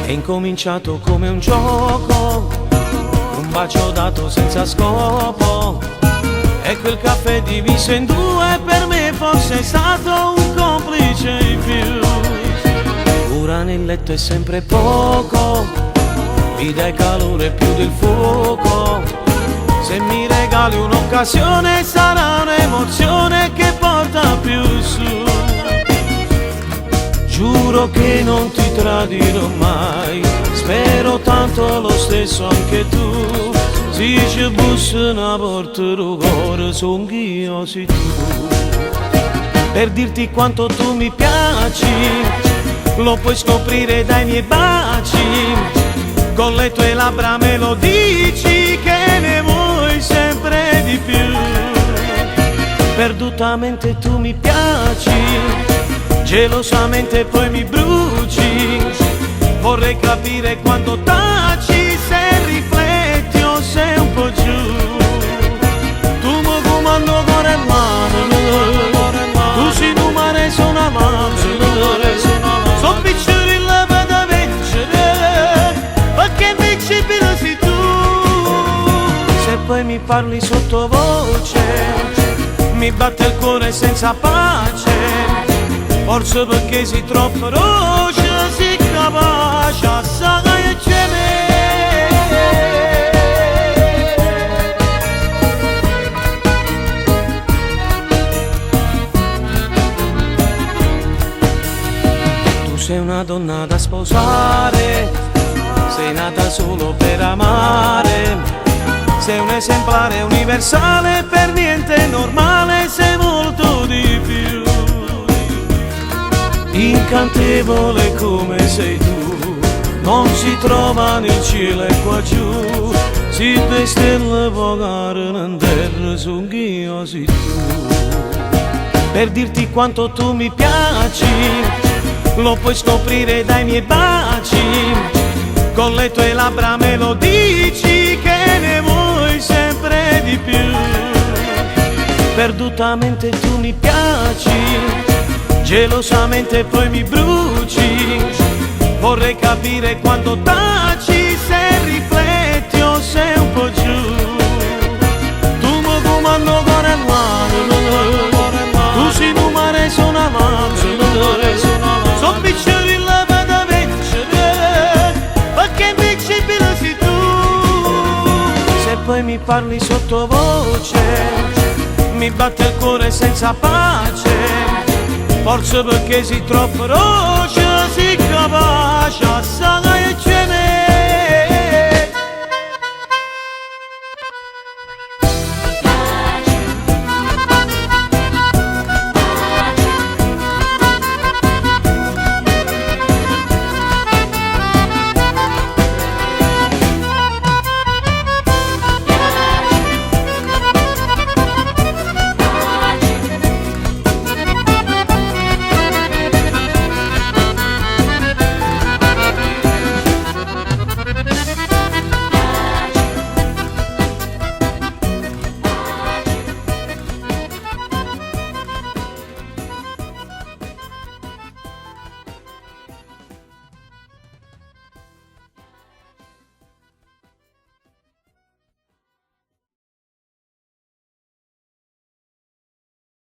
È incominciato come un gioco, un bacio dato senza scopo, e quel caffè diviso in due per me forse è stato un complice in più. Ora nel letto è sempre poco, mi dai calore più del fuoco. Se mi regali un'occasione sarà un'emozione che porta più su. Giuro che non ti tradirò mai, spero tanto lo stesso anche tu. Se ci bussa una porta del cuore, son io, sei tu. Per dirti quanto tu mi piaci, lo puoi scoprire dai miei baci. Con le tue labbra me lo dici che ne vuoi sempre di più. Perdutamente tu mi piaci, gelosamente poi mi bruci. Vorrei capire quanto taci, se rifletti o sei un po' giù. Tu mi comando cuore e mano, tu sei numero sono amante. Sono piccoli là da vincere, perché invincibile sei tu. Se poi mi parli sottovoce, mi batte il cuore senza pace. Forse perché sei troppo feroce, sei capace a sagare me. Tu sei una donna da sposare, sei nata solo per amare. Sei un esemplare universale, per niente normale, sei molto di più. Incantevole come sei tu, non si trova nel cielo e qua giù. Se le stelle vagano in terra, son io, sei tu. Per dirti quanto tu mi piaci, lo puoi scoprire dai miei baci. Con le tue labbra me lo dici che ne vuoi sempre di più. Perdutamente tu mi piaci, gelosamente poi mi bruci. Vorrei capire quanto taci, se rifletti o sei un po' giù. Tu mi comando cuore e mano, tu sei numero sono amante. Sono piccoli là da vincere, perché invincibile sei tu. Se poi mi parli sottovoce, mi batte il cuore senza pace. Forse perché sei troppo feroce,